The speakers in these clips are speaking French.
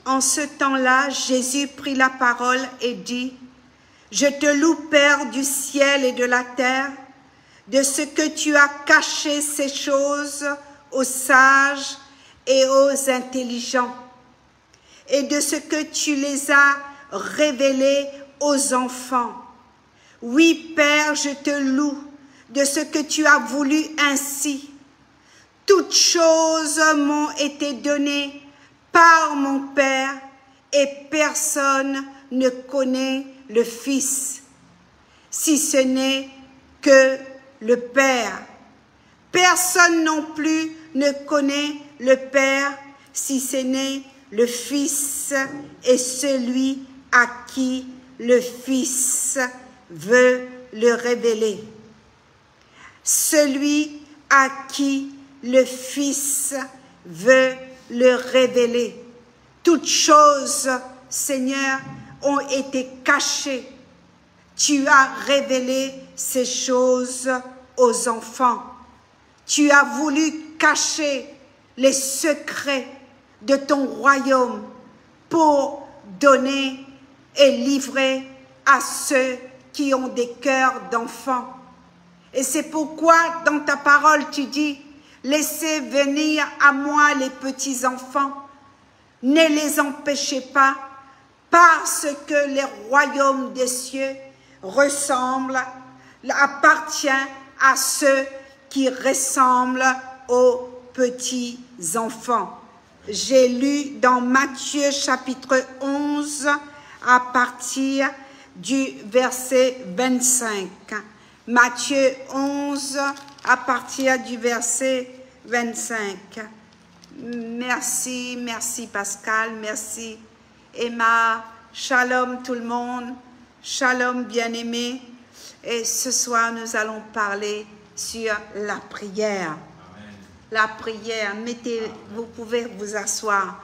En ce temps-là, Jésus prit la parole et dit, « Je te loue, Père du ciel et de la terre, de ce que tu as caché ces choses aux sages et aux intelligents, et de ce que tu les as révélées aux enfants. Oui, Père, je te loue de ce que tu as voulu ainsi. Toutes choses m'ont été données par mon Père, et personne ne connaît le Fils, si ce n'est que le Père. Personne non plus ne connaît le Père, si ce n'est le Fils et celui à qui le Fils veut le révéler. Celui à qui le Fils veut le révéler. Toutes choses, Seigneur, ont été cachées. Tu as révélé ces choses aux enfants. Tu as voulu cacher les secrets de ton royaume pour donner et livrer à ceux qui ont des cœurs d'enfants. Et c'est pourquoi dans ta parole tu dis, laissez venir à moi les petits enfants, ne les empêchez pas, parce que les royaumes des cieux appartient à ceux qui ressemblent aux petits enfants. J'ai lu dans Matthieu chapitre 11 à partir du verset 25. Matthieu 11 à partir du verset 25. Merci, merci Pascal, merci Emma, shalom tout le monde, shalom bien-aimés. Et ce soir, nous allons parler sur la prière. Amen. La prière, vous pouvez vous asseoir.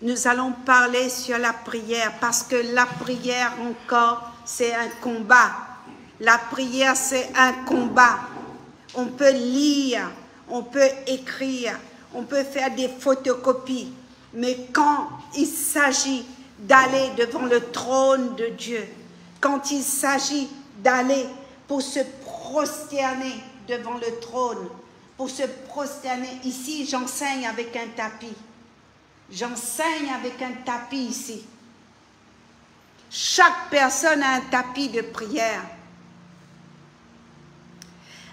Nous allons parler sur la prière parce que la prière encore, c'est un combat. La prière, c'est un combat. On peut lire, on peut écrire, on peut faire des photocopies. Mais quand il s'agit d'aller devant le trône de Dieu, quand il s'agit d'aller pour se prosterner devant le trône, pour se prosterner, ici j'enseigne avec un tapis. J'enseigne avec un tapis ici. Chaque personne a un tapis de prière.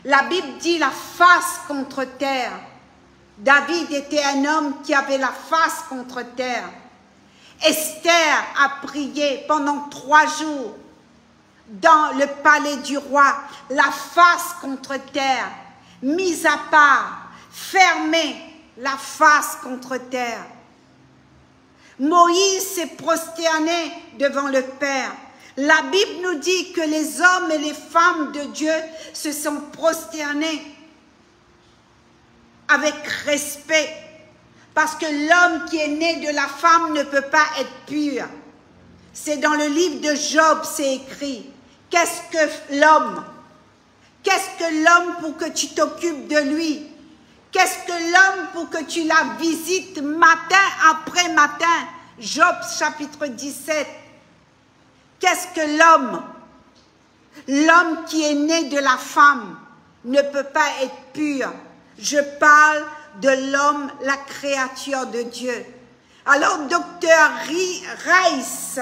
La Bible dit la face contre terre. David était un homme qui avait la face contre terre. Esther a prié pendant 3 jours dans le palais du roi, la face contre terre, mise à part, fermée, la face contre terre. Moïse s'est prosterné devant le Père. La Bible nous dit que les hommes et les femmes de Dieu se sont prosternés avec respect. Parce que l'homme qui est né de la femme ne peut pas être pur. C'est dans le livre de Job, c'est écrit. Qu'est-ce que l'homme? Qu'est-ce que l'homme pour que tu t'occupes de lui? Qu'est-ce que l'homme pour que tu la visites matin après matin? Job chapitre 17. Qu'est-ce que l'homme? L'homme qui est né de la femme ne peut pas être pur. Je parle de l'homme, la créature de Dieu. Alors, docteur Rice,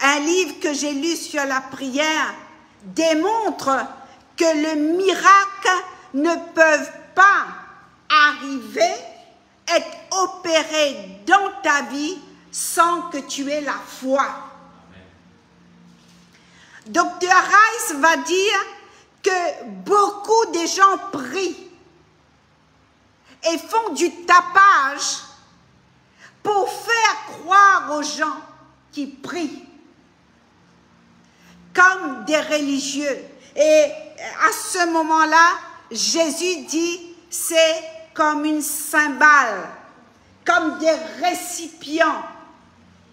un livre que j'ai lu sur la prière, démontre que le miracle ne peut pas arriver, être opéré dans ta vie sans que tu aies la foi. Docteur Rice va dire que beaucoup de gens prient et font du tapage pour faire croire aux gens qui prient comme des religieux. Et à ce moment-là, Jésus dit, c'est comme une cymbale, comme des récipients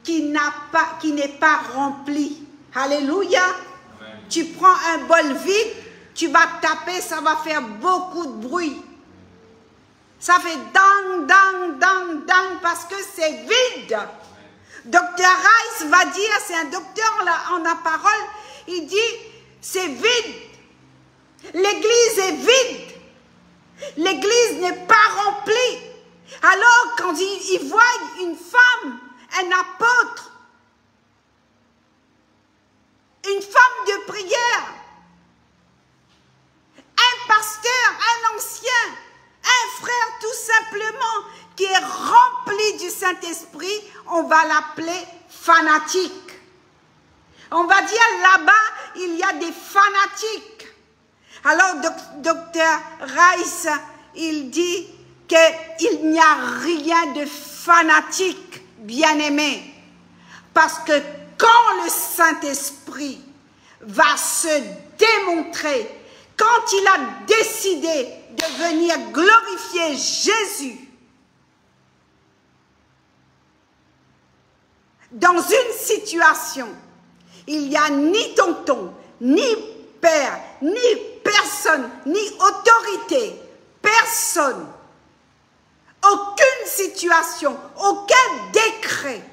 qui n'est pas rempli. Alléluia. Amen. Tu prends un bol vide, tu vas taper, ça va faire beaucoup de bruit. Ça fait dang, dang, dang. parce que c'est vide. Dr. Rice va dire, c'est un docteur en la parole, il dit, c'est vide. L'église est vide. L'église n'est pas remplie. Alors, quand il voit une femme, un apôtre, une femme de prière, un pasteur, un ancien, un frère tout simplement qui est rempli du Saint-Esprit, on va l'appeler fanatique. On va dire là-bas, il y a des fanatiques. Alors, Dr. Rice, il dit qu'il n'y a rien de fanatique, bien-aimé. Parce que quand le Saint-Esprit va se démontrer, quand il a décidé de venir glorifier Jésus, dans une situation, il n'y a ni tonton, ni père, ni personne, ni autorité, personne, aucune situation, aucun décret.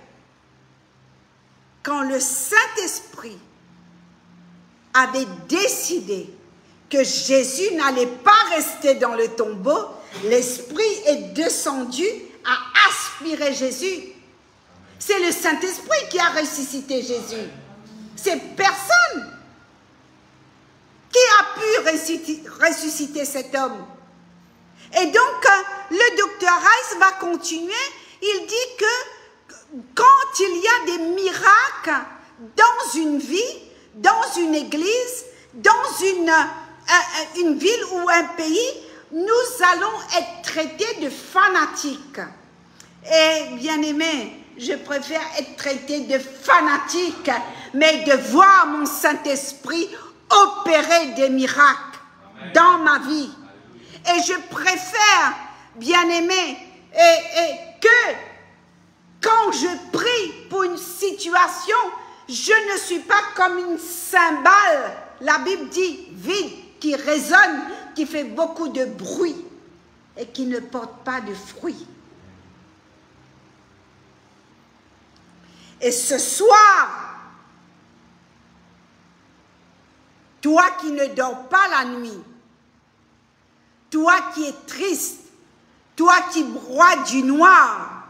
Quand le Saint-Esprit avait décidé que Jésus n'allait pas rester dans le tombeau, l'Esprit est descendu à aspirer Jésus. C'est le Saint-Esprit qui a ressuscité Jésus. C'est personne qui a pu ressusciter cet homme. Et donc, le docteur Rice va continuer. Il dit que quand il y a des miracles dans une vie, dans une église, dans une ville ou un pays, nous allons être traités de fanatiques. Et bien aimé, je préfère être traité de fanatique, mais de voir mon Saint-Esprit opérer des miracles dans ma vie. Et je préfère, bien aimé, que quand je prie pour une situation, je ne suis pas comme une cymbale, la Bible dit, vide, qui résonne, qui fait beaucoup de bruit et qui ne porte pas de fruits. Et ce soir, toi qui ne dors pas la nuit, toi qui es triste, toi qui broies du noir,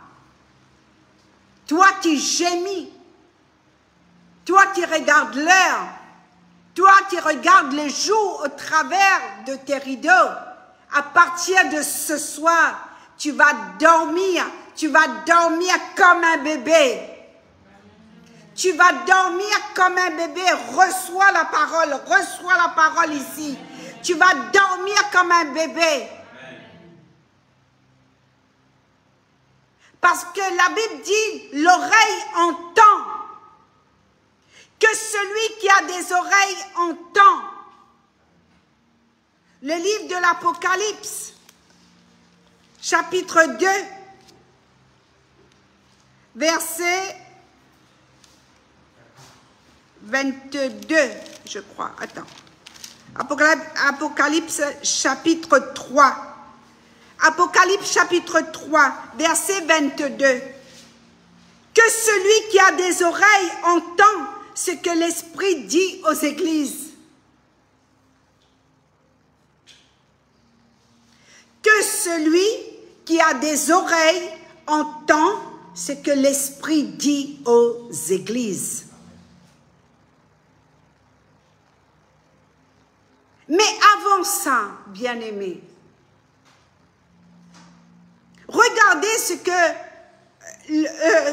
toi qui gémis, toi qui regardes l'heure, toi qui regardes le jour au travers de tes rideaux, à partir de ce soir, tu vas dormir comme un bébé. Tu vas dormir comme un bébé, reçois la parole ici. Tu vas dormir comme un bébé. Parce que la Bible dit, l'oreille entend. Que celui qui a des oreilles entend. Le livre de l'Apocalypse, chapitre 2, verset 22, je crois. Attends. Apocalypse chapitre 3. Apocalypse chapitre 3, verset 22. Que celui qui a des oreilles entend ce que l'Esprit dit aux églises. Que celui qui a des oreilles entend ce que l'Esprit dit aux églises. Mais avant ça, bien-aimés, regardez ce que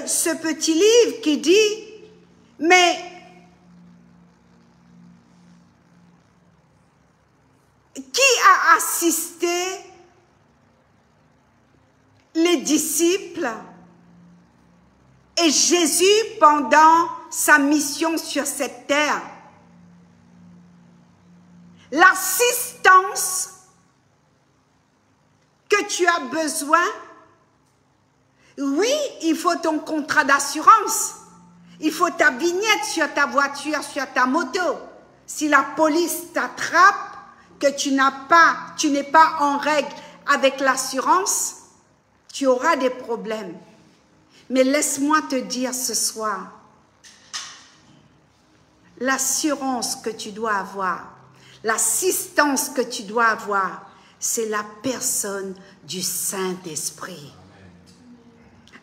ce petit livre qui dit, mais qui a assisté les disciples et Jésus pendant sa mission sur cette terre? L'assistance que tu as besoin, oui, il faut ton contrat d'assurance, il faut ta vignette sur ta voiture, sur ta moto. Si la police t'attrape, que tu n'es pas en règle avec l'assurance, tu auras des problèmes. Mais laisse-moi te dire ce soir, l'assurance que tu dois avoir, l'assistance que tu dois avoir, c'est la personne du Saint-Esprit.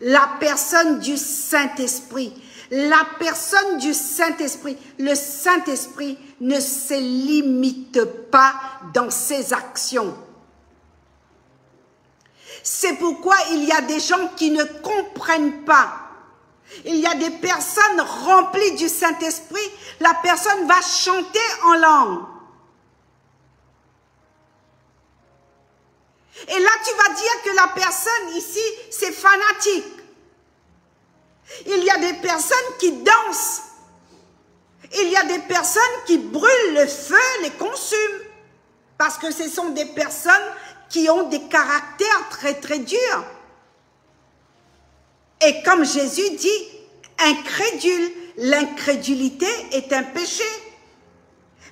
La personne du Saint-Esprit. La personne du Saint-Esprit. Le Saint-Esprit ne se limite pas dans ses actions. C'est pourquoi il y a des gens qui ne comprennent pas. Il y a des personnes remplies du Saint-Esprit. La personne va chanter en langue. Et là, tu vas dire que la personne ici, c'est fanatique. Il y a des personnes qui dansent. Il y a des personnes qui brûlent le feu, les consument. Parce que ce sont des personnes qui ont des caractères très très durs. Et comme Jésus dit, incrédule, l'incrédulité est un péché.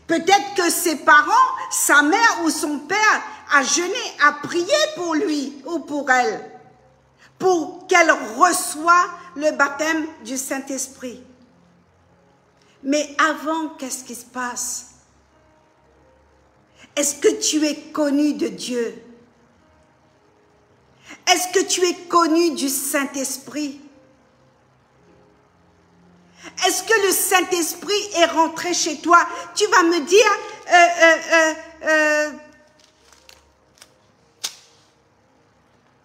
Peut-être que ses parents, sa mère ou son père a jeûné, a prié pour lui ou pour elle, pour qu'elle reçoive le baptême du Saint-Esprit. Mais avant, qu'est-ce qui se passe? Est-ce que tu es connu de Dieu? Est-ce que tu es connu du Saint-Esprit? Est-ce que le Saint-Esprit est rentré chez toi? Tu vas me dire,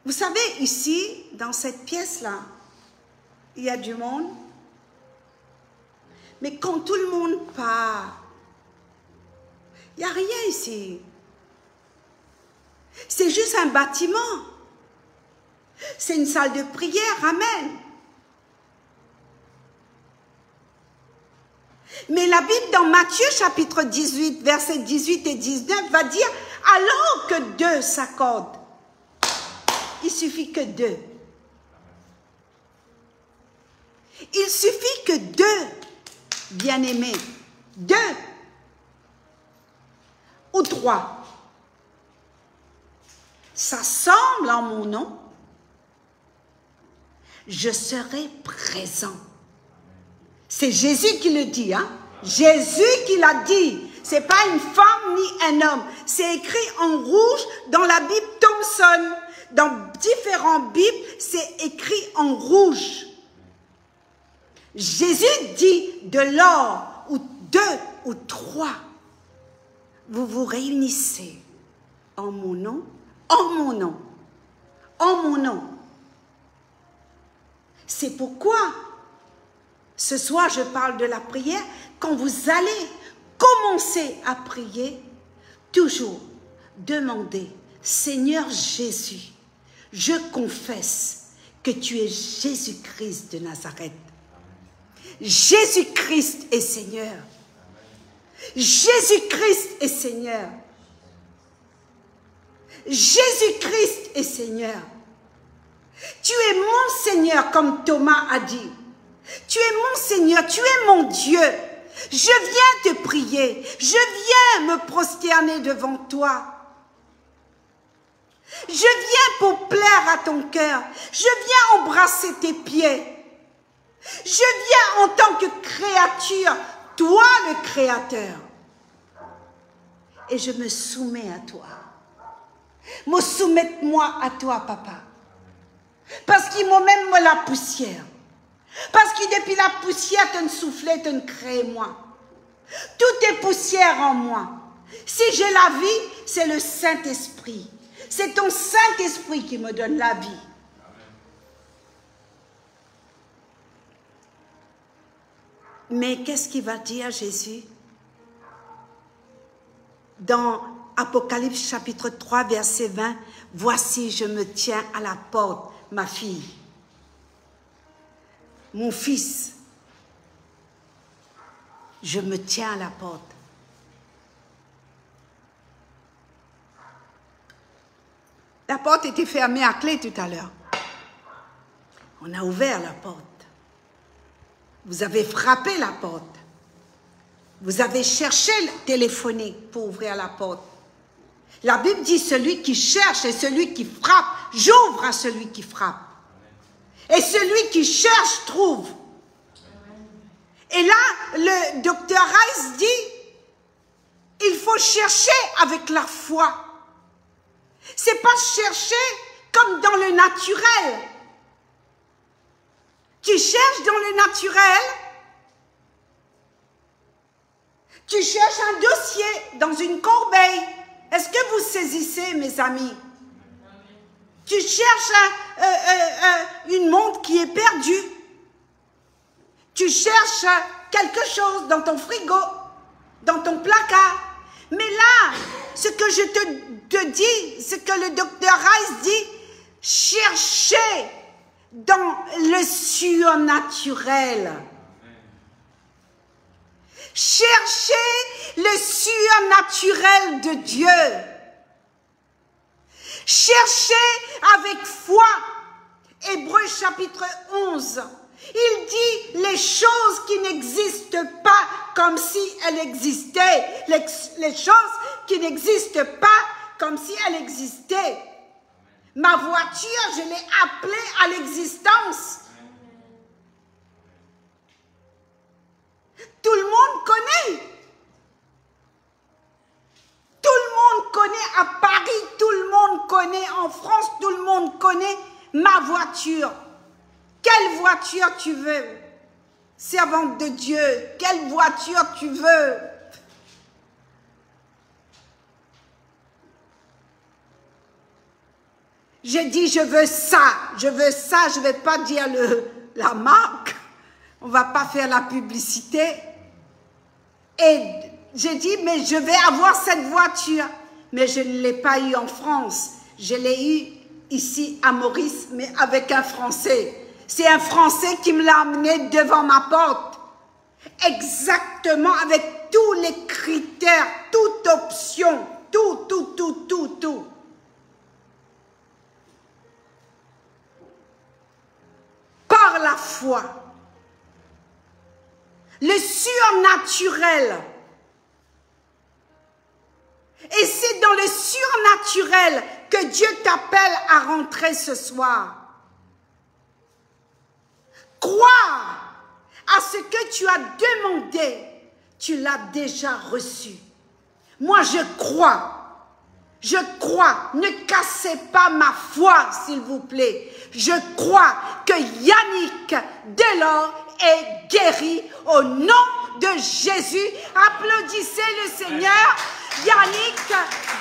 vous savez, ici, dans cette pièce-là, il y a du monde. Mais quand tout le monde part, il n'y a rien ici. C'est juste un bâtiment. C'est une salle de prière, amen. Mais la Bible dans Matthieu chapitre 18, versets 18 et 19 va dire, alors que deux s'accordent, il suffit que deux. Il suffit que deux, bien-aimés, deux ou trois, s'assemblent en mon nom, je serai présent. C'est Jésus qui le dit, hein? Jésus qui l'a dit. Ce n'est pas une femme ni un homme. C'est écrit en rouge dans la Bible Thomson. Dans différentes Bibles, c'est écrit en rouge. Jésus dit, de lors où deux ou trois, vous vous réunissez en mon nom, en mon nom, en mon nom. C'est pourquoi, ce soir, je parle de la prière. Quand vous allez commencer à prier, toujours demandez, Seigneur Jésus, je confesse que tu es Jésus-Christ de Nazareth. Jésus-Christ est Seigneur. Jésus-Christ est Seigneur. Jésus-Christ est Seigneur. Tu es mon Seigneur, comme Thomas a dit. Tu es mon Seigneur, tu es mon Dieu. Je viens te prier. Je viens me prosterner devant toi. Je viens pour plaire à ton cœur. Je viens embrasser tes pieds. Je viens en tant que créature, toi le Créateur. Et je me soumets à toi. Me soumette-moi à toi, papa. Parce qu'il m'a même la poussière. Parce que depuis la poussière, tu ne soufflais, tu ne crées moi. Tout est poussière en moi. Si j'ai la vie, c'est le Saint-Esprit. C'est ton Saint-Esprit qui me donne la vie. Mais qu'est-ce qu'il va dire Jésus? Dans Apocalypse chapitre 3, verset 20, « Voici, je me tiens à la porte, ma fille, mon fils, je me tiens à la porte. » La porte était fermée à clé tout à l'heure. On a ouvert la porte. Vous avez frappé la porte. Vous avez cherché, téléphoné pour ouvrir la porte. La Bible dit, celui qui cherche et celui qui frappe, j'ouvre à celui qui frappe. Et celui qui cherche, trouve. Et là, le docteur Rice dit, il faut chercher avec la foi. C'est pas chercher comme dans le naturel. Tu cherches dans le naturel, tu cherches un dossier dans une corbeille. Est-ce que vous saisissez, mes amis? Tu cherches une montre qui est perdue. Tu cherches quelque chose dans ton frigo, dans ton placard. Mais là, ce que je te dis, ce que le docteur Rice dit, cherchez dans le surnaturel. Cherchez le surnaturel de Dieu. Cherchez avec foi. Hébreux chapitre 11. Il dit les choses qui n'existent pas comme si elles existaient. Les choses qui n'existent pas comme si elles existaient. Ma voiture, je l'ai appelée à l'existence. Tout le monde connaît. Tout le monde connaît à Paris, tout le monde connaît en France, tout le monde connaît ma voiture. Quelle voiture tu veux? Servante de Dieu, quelle voiture tu veux? J'ai dit je veux ça, je ne vais pas dire la marque, on ne va pas faire la publicité. Et j'ai dit mais je vais avoir cette voiture, mais je ne l'ai pas eue en France, je l'ai eue ici à Maurice, mais avec un Français. C'est un Français qui me l'a amené devant ma porte, exactement avec tous les critères, toute option, tout. Par la foi, le surnaturel. Et c'est dans le surnaturel que Dieu t'appelle à rentrer ce soir. Croire à ce que tu as demandé, tu l'as déjà reçu. Moi, je crois, ne cassez pas ma foi, s'il vous plaît. Je crois que Yannick Delors est guéri au nom de Jésus. Applaudissez le Seigneur. Yannick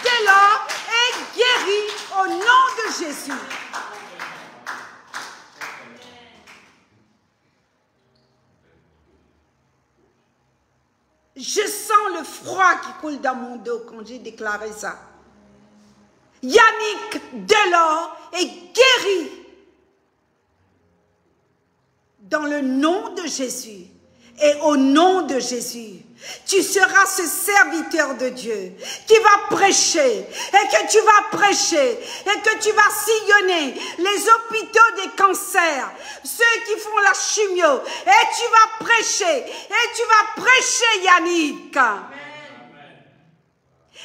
Delors est guéri au nom de Jésus. Je sens le froid qui coule dans mon dos quand j'ai déclaré ça. Yannick Delors est guéri dans le nom de Jésus et au nom de Jésus. Tu seras ce serviteur de Dieu qui va prêcher et que tu vas prêcher et que tu vas sillonner les hôpitaux des cancers, ceux qui font la chimio, et tu vas prêcher, Yannick. Amen.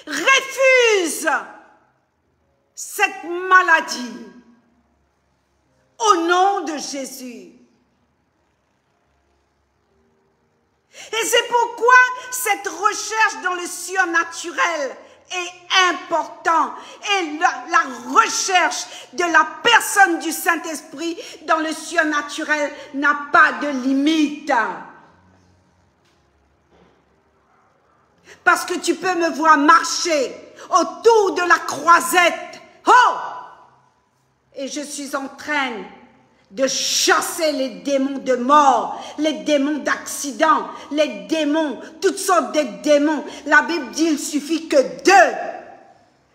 Refuse cette maladie au nom de Jésus. Et c'est pourquoi cette recherche dans le surnaturel est importante. Et la recherche de la personne du Saint-Esprit dans le surnaturel n'a pas de limite. Parce que tu peux me voir marcher autour de la croisette. Oh! Et je suis en train de chasser les démons de mort, les démons d'accident, les démons, toutes sortes de démons. La Bible dit il suffit que deux.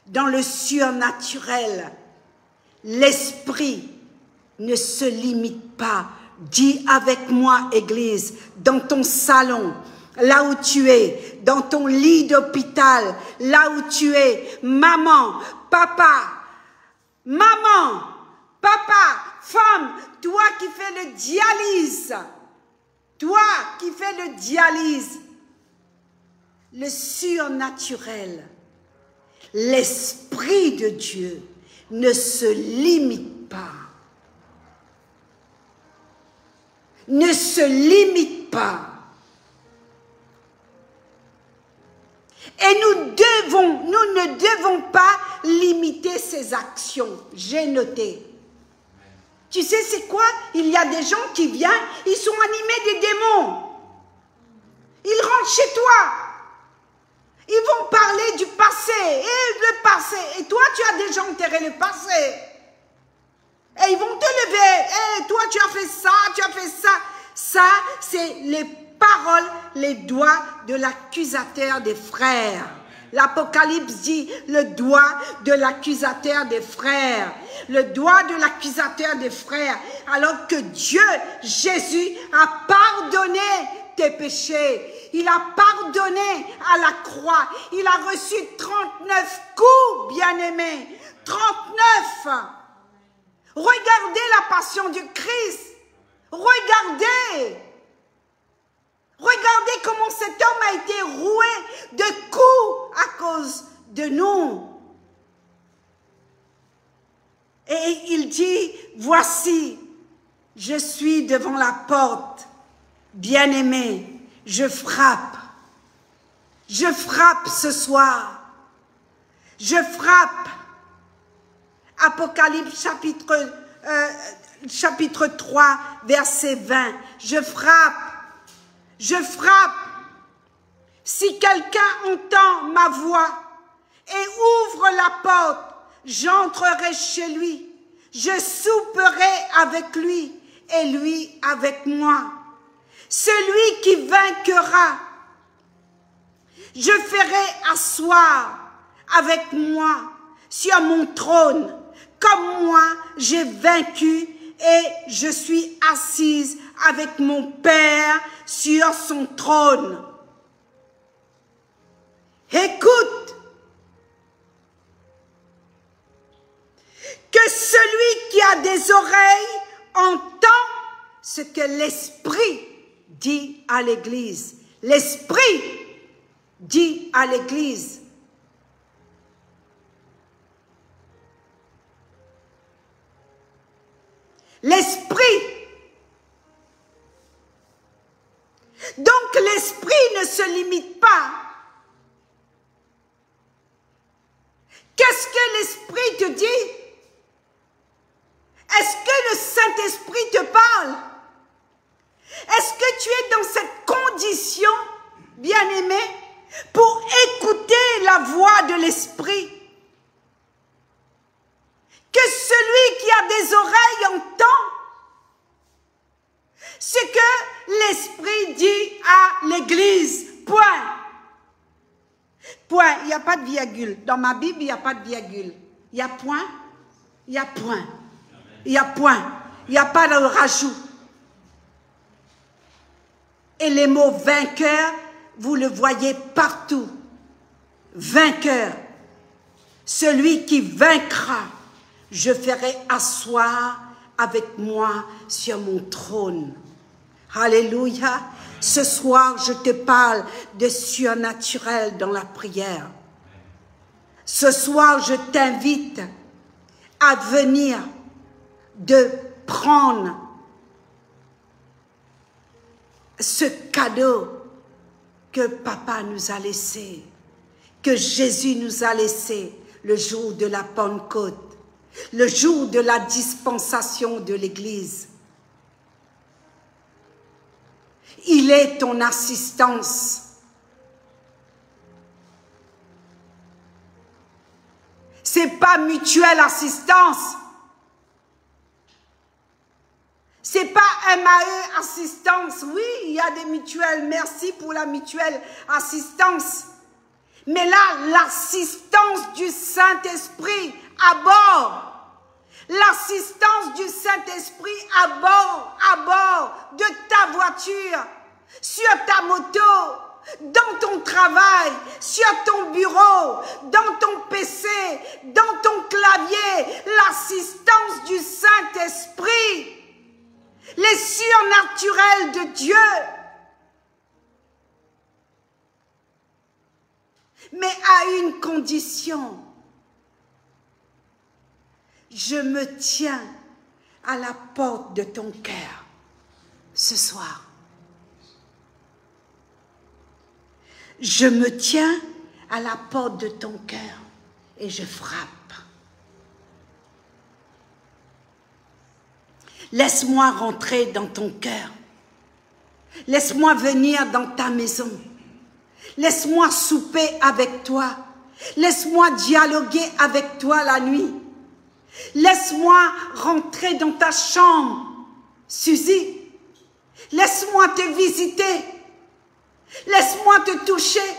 Dans le surnaturel, l'esprit ne se limite pas. Dis avec moi, Église, dans ton salon, là où tu es, dans ton lit d'hôpital, là où tu es, maman, papa, femme, toi qui fais le dialyse, le surnaturel, l'Esprit de Dieu ne se limite pas. ne se limite pas. Et nous ne devons pas limiter ses actions. J'ai noté. Tu sais c'est quoi? Il y a des gens qui viennent, ils sont animés des démons. Ils rentrent chez toi. Ils vont parler du passé. Et le passé. Et toi, tu as déjà enterré le passé. Et ils vont te lever. Et toi, tu as fait ça, tu as fait ça. Ça, c'est les paroles, les doigts de l'accusateur des frères. L'Apocalypse dit le doigt de l'accusateur des frères. Le doigt de l'accusateur des frères. Alors que Dieu, Jésus, a pardonné tes péchés. Il a pardonné à la croix. Il a reçu 39 coups, bien-aimés. 39. Regardez la passion du Christ. Regardez. Regardez comment cet homme a été roué de coups à cause de nous. Et il dit, voici, je suis devant la porte, bien-aimé, je frappe. Je frappe ce soir. Je frappe. Apocalypse chapitre 3, verset 20. Je frappe. Je frappe. Si quelqu'un entend ma voix et ouvre la porte, j'entrerai chez lui. Je souperai avec lui et lui avec moi. Celui qui vainquera, je ferai asseoir avec moi sur mon trône, comme moi j'ai vaincu et je suis assise avec mon Père sur son trône. Écoute, que celui qui a des oreilles entend ce que l'Esprit dit à l'Église. L'Esprit dit à l'Église. L'Esprit. Donc l'Esprit ne se limite pas. Qu'est-ce que l'Esprit te dit? Est-ce que le Saint-Esprit te parle? Est-ce que tu es dans cette condition, bien-aimé, pour écouter la voix de l'Esprit? Que celui qui a des oreilles entend ce que l'Esprit dit à l'Église. Point. Point. Il n'y a pas de virgule. Dans ma Bible, il n'y a pas de virgule. Il y a point. Il y a point. Il y a point. Il n'y a pas de rajout. Et les mots vainqueur, vous le voyez partout. Vainqueur. Celui qui vaincra, je ferai asseoir avec moi sur mon trône. Alléluia. Ce soir, je te parle de surnaturel dans la prière. Ce soir, je t'invite à venir de prendre ce cadeau que Papa nous a laissé, que Jésus nous a laissé le jour de la Pentecôte, le jour de la dispensation de l'Église. Il est ton assistance. C'est pas mutuelle assistance. C'est pas MAE assistance. Oui, il y a des mutuelles. Merci pour la mutuelle assistance. Mais là, l'assistance du Saint-Esprit à bord. L'assistance du Saint-Esprit à bord de ta voiture, sur ta moto, dans ton travail, sur ton bureau, dans ton PC, dans ton clavier, l'assistance du Saint-Esprit, les surnaturels de Dieu. Mais à une condition. Je me tiens à la porte de ton cœur ce soir. Je me tiens à la porte de ton cœur et je frappe. Laisse-moi rentrer dans ton cœur. Laisse-moi venir dans ta maison. Laisse-moi souper avec toi. Laisse-moi dialoguer avec toi la nuit. Laisse-moi rentrer dans ta chambre, Suzy. Laisse-moi te visiter. Laisse-moi te toucher.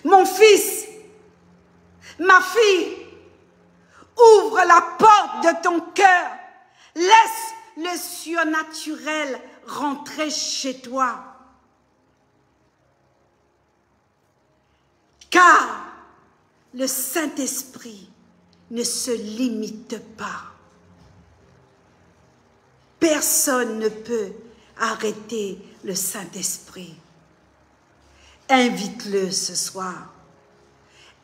Mon fils, ma fille, ouvre la porte de ton cœur. Laisse le surnaturel rentrer chez toi. Car le Saint-Esprit ne se limite pas. Personne ne peut arrêter le Saint-Esprit. Invite-le ce soir.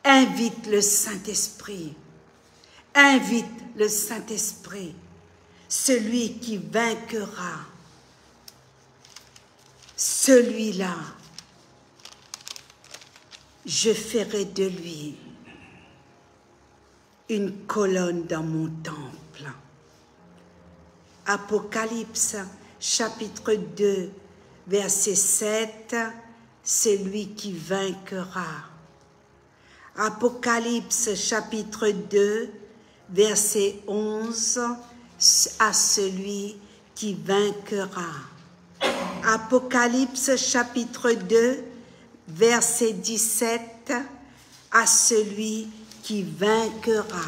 Invite le Saint-Esprit. Invite le Saint-Esprit. Celui qui vaincra. Celui-là, je ferai de lui une colonne dans mon temple. Apocalypse, chapitre 2, verset 7, c'est lui qui vaincra. Apocalypse, chapitre 2, verset 11, à celui qui vaincra. Apocalypse, chapitre 2, verset 17, à celui qui vaincra.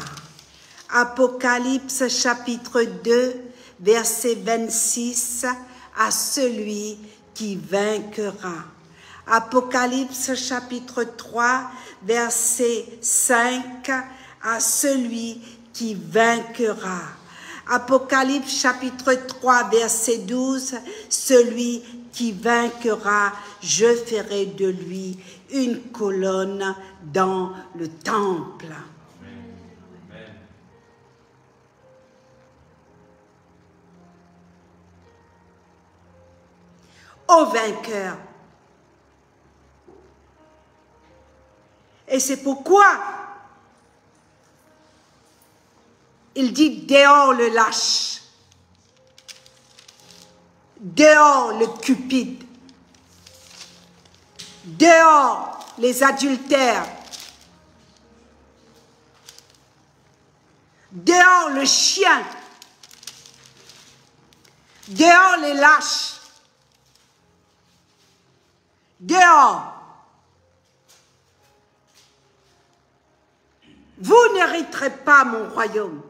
Apocalypse, chapitre 2, verset 26, à celui qui vaincra. Apocalypse, chapitre 3, verset 5, à celui qui vaincra. Apocalypse, chapitre 3, verset 12, celui qui vaincra, je ferai de lui une colonne dans le temple. Amen. Au vainqueur. Et c'est pourquoi il dit dehors le lâche, dehors le cupide, dehors les adultères, dehors le chien, dehors les lâches, dehors. Vous n'hériterez pas mon royaume.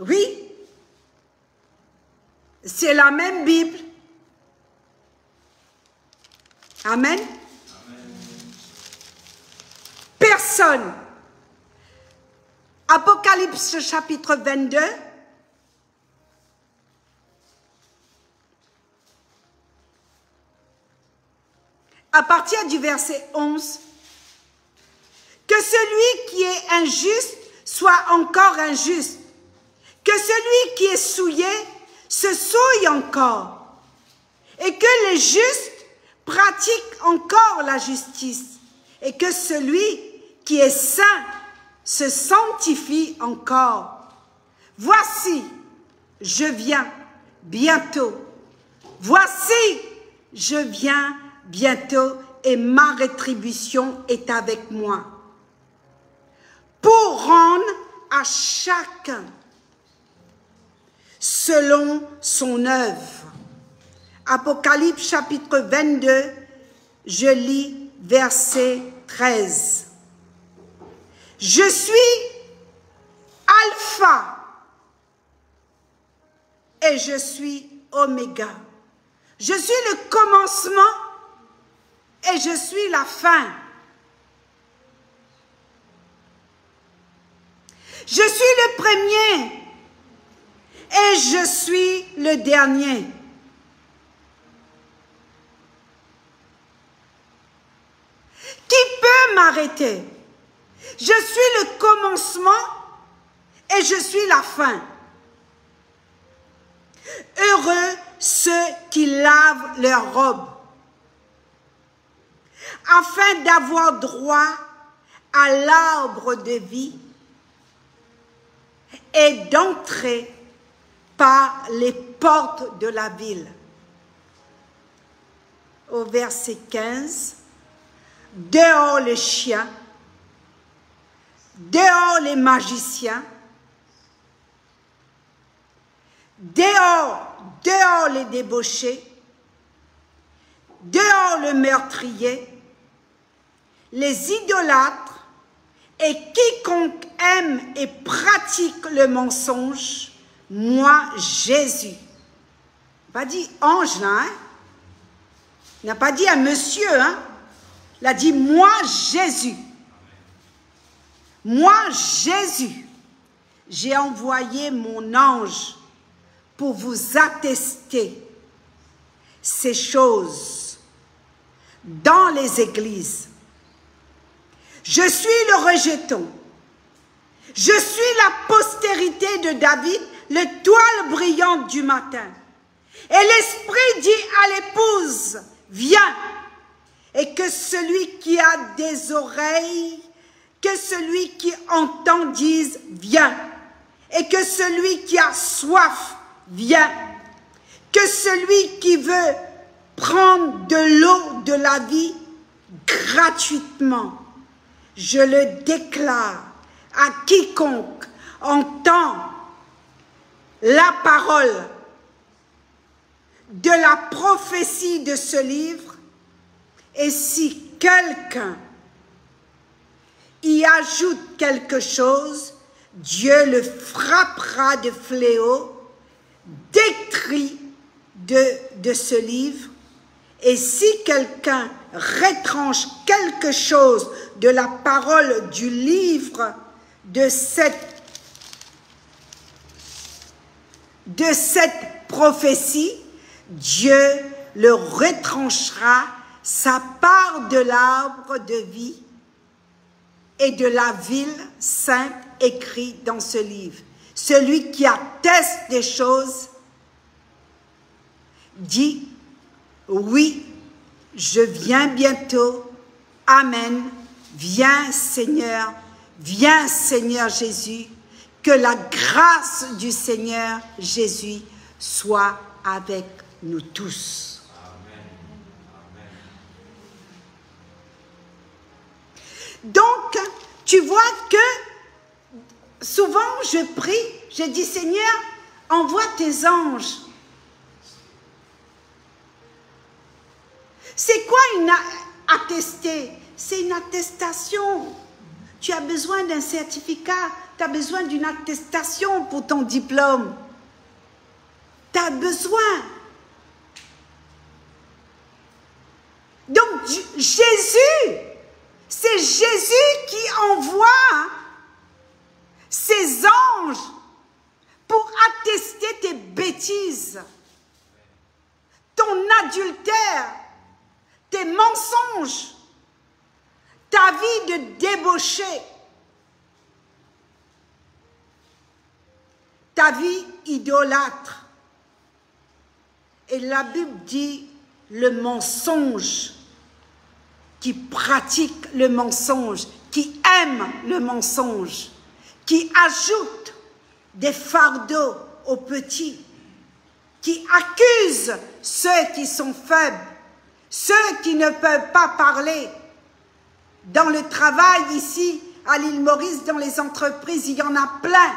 Oui, c'est la même Bible. Amen. Amen. Personne. Apocalypse chapitre 22. À partir du verset 11. Que celui qui est injuste soit encore injuste. Que celui qui est souillé se souille encore, et que les justes pratiquent encore la justice, et que celui qui est saint se sanctifie encore. Voici, je viens bientôt. Voici, je viens bientôt, et ma rétribution est avec moi, pour rendre à chacun selon son œuvre. Apocalypse chapitre 22, je lis verset 13. Je suis Alpha et je suis Oméga. Je suis le commencement et je suis la fin. Je suis le premier et je suis le dernier. m'arrêter. Je suis le commencement et je suis la fin. Heureux ceux qui lavent leurs robes, afin d'avoir droit à l'arbre de vie et d'entrer par les portes de la ville. Au verset 15, dehors les chiens, dehors les magiciens, dehors les débauchés, dehors le meurtrier, les idolâtres et quiconque aime et pratique le mensonge, moi Jésus. Pas dit ange là, hein? Il n'a pas dit un monsieur, hein? Il a dit moi Jésus. Moi Jésus, j'ai envoyé mon ange pour vous attester ces choses dans les églises. Je suis le rejeton. Je suis la postérité de David, l'étoile brillante du matin. Et l'Esprit dit à l'épouse, viens. Et que celui qui a des oreilles, que celui qui entend dise, viens. Et que celui qui a soif, viens. Que celui qui veut prendre de l'eau de la vie gratuitement, je le déclare à quiconque entend la parole de la prophétie de ce livre, et si quelqu'un y ajoute quelque chose, Dieu le frappera de fléau, d'écrit de ce livre, et si quelqu'un retranche quelque chose de la parole du livre de cette prophétie, Dieu le retranchera sa part de l'arbre de vie et de la ville sainte écrite dans ce livre. Celui qui atteste des choses dit, oui, je viens bientôt. Amen. Viens Seigneur Jésus. Que la grâce du Seigneur Jésus soit avec nous tous. Amen. Donc, tu vois que souvent je prie, je dis Seigneur, envoie tes anges. C'est quoi une attestée? C'est une attestation. Tu as besoin d'un certificat, tu as besoin d'une attestation pour ton diplôme. Tu as besoin. Donc Jésus, c'est Jésus qui envoie ses anges pour attester tes bêtises, ton adultère, tes mensonges, ta vie de débauché, ta vie idolâtre. Et la Bible dit le mensonge, qui pratique le mensonge, qui aime le mensonge, qui ajoute des fardeaux aux petits, qui accuse ceux qui sont faibles, ceux qui ne peuvent pas parler. Dans le travail ici, à l'île Maurice, dans les entreprises, il y en a plein,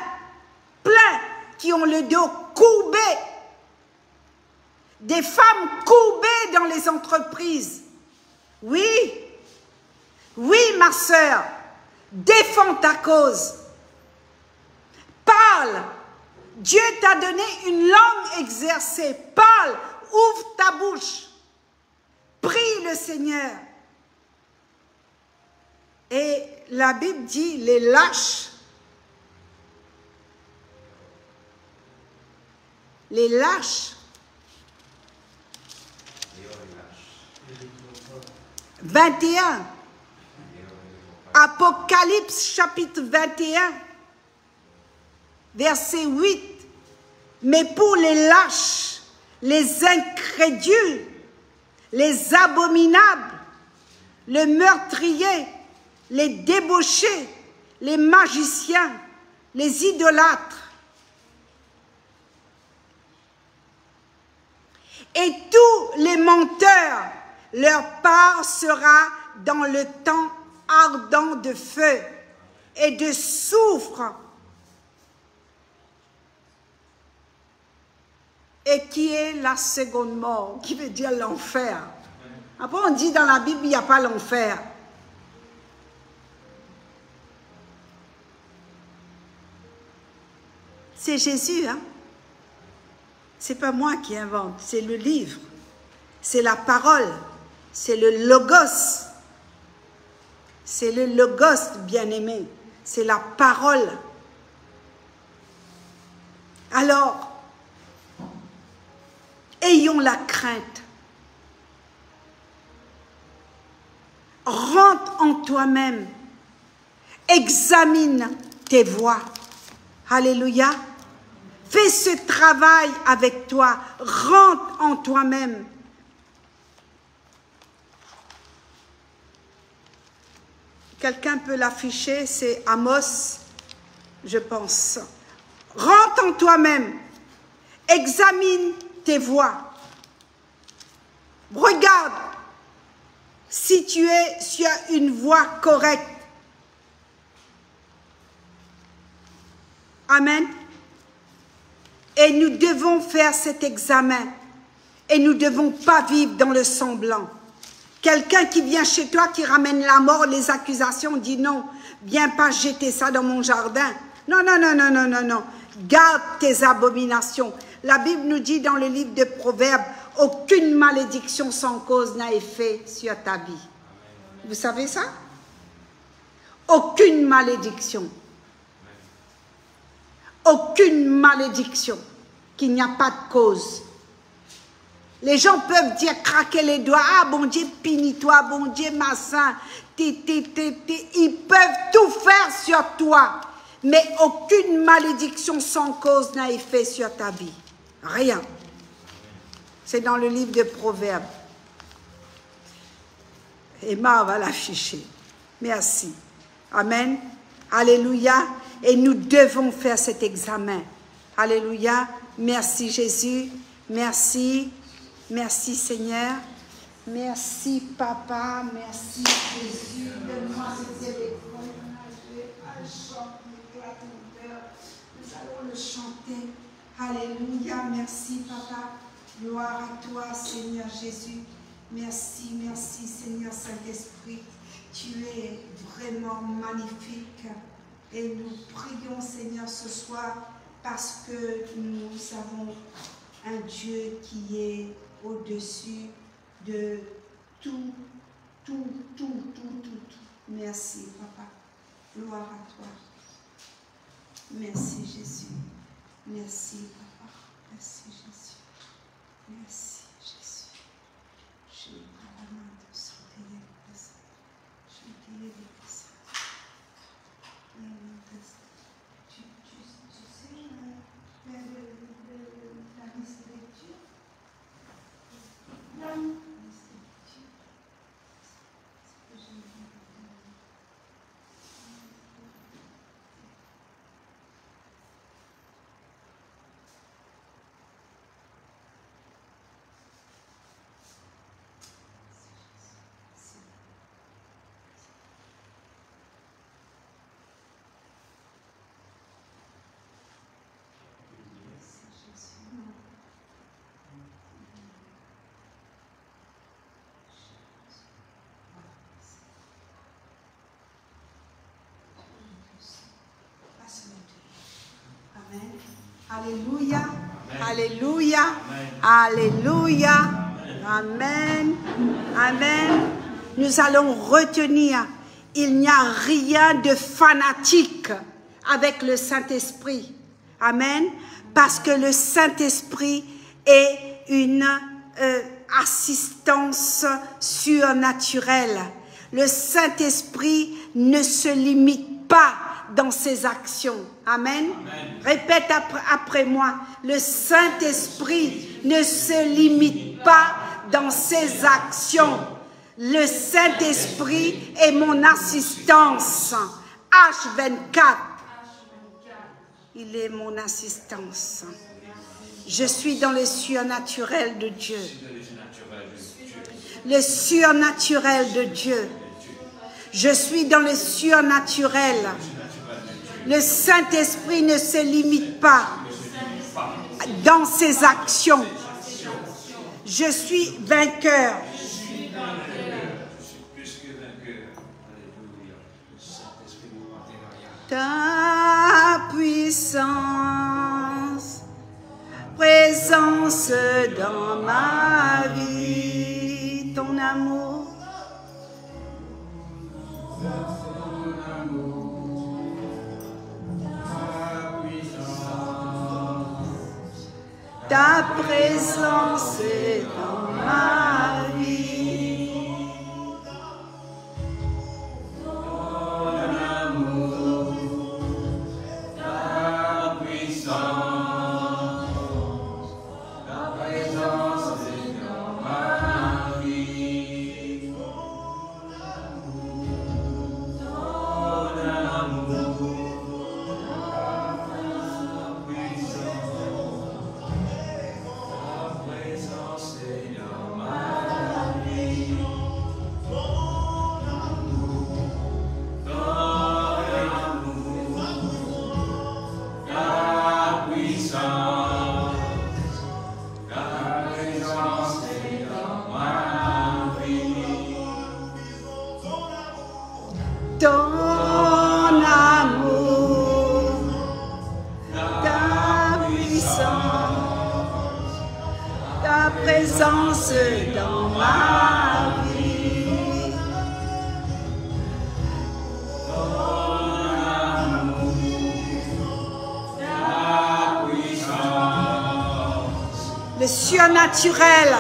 qui ont le dos courbé. Des femmes courbées dans les entreprises. Oui, ma sœur, défends ta cause. Parle. Dieu t'a donné une langue exercée. Parle, ouvre ta bouche. Prie le Seigneur. Et la Bible dit, les lâches, 21, Apocalypse chapitre 21, verset 8. Mais pour les lâches, les incrédules, les abominables, les meurtriers, les débauchés, les magiciens, les idolâtres, et tous les menteurs, leur part sera dans le temps ardent de feu et de soufre, et qui est la seconde mort, qui veut dire l'enfer. Après on dit dans la Bible, il n'y a pas l'enfer. C'est Jésus, hein? C'est pas moi qui invente, c'est le livre, c'est la parole, c'est le logos. C'est le logos, bien-aimé, c'est la parole. Alors, ayons la crainte. Rentre en toi-même. Examine tes voies. Alléluia. Fais ce travail avec toi. Rentre en toi-même. Quelqu'un peut l'afficher, c'est Amos, je pense. Rentre en toi-même. Examine tes voies. Regarde si tu es sur une voie correcte. Amen. Et nous devons faire cet examen. Et nous ne devons pas vivre dans le semblant. Quelqu'un qui vient chez toi, qui ramène la mort, les accusations, dit non, viens pas jeter ça dans mon jardin. Non, non, non, non, non, non, non. Garde tes abominations. La Bible nous dit dans le livre de Proverbes, aucune malédiction sans cause n'a effet sur ta vie. Vous savez ça? Aucune malédiction. Aucune malédiction. Qu'il n'y a pas de cause. Les gens peuvent dire, craquer les doigts, ah bon Dieu, punis-toi, bon Dieu, massin. Ils peuvent tout faire sur toi. Mais aucune malédiction sans cause n'a effet sur ta vie. Rien. C'est dans le livre de Proverbes. Emma va l'afficher. Merci. Amen. Alléluia. Et nous devons faire cet examen. Alléluia. Merci Jésus. Merci. Merci Seigneur. Merci Papa. Merci Jésus. Donne-moi ces électrons. Nous allons le chanter. Alléluia. Merci Papa. Gloire à toi Seigneur Jésus. Merci, merci Seigneur Saint-Esprit. Tu es vraiment magnifique. Et nous prions Seigneur ce soir parce que nous avons un Dieu qui est au-dessus de tout. Merci Papa. Gloire à toi. Merci Jésus. Merci Papa. Merci Jésus. Merci Jésus. Je n'ai pas la main de sauter les personnes. Je vais dire les personnes. Tu sais, la liste de lecture? Non. Alléluia, alléluia, alléluia, amen, amen. Nous allons retenir, il n'y a rien de fanatique avec le Saint-Esprit, amen, parce que le Saint-Esprit est une assistance surnaturelle. Le Saint-Esprit ne se limite pas dans ses actions. Amen. Amen. Répète après moi. Le Saint-Esprit ne se limite pas dans ses actions. Le Saint-Esprit est mon assistance. H24. Il est mon assistance. Je suis dans le surnaturel de Dieu. Le surnaturel de Dieu. Je suis dans le surnaturel. Le Saint-Esprit ne se limite pas dans ses actions. Je suis vainqueur. Ta puissance, présence dans ma vie, ton amour. Ta présence est dans ma vie. Ton amour, ta puissance, ta présence est dans ma vie. Ton amour, présence dans ma vie. Ton amour, ta puissance, le surnaturel.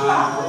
Alléluia.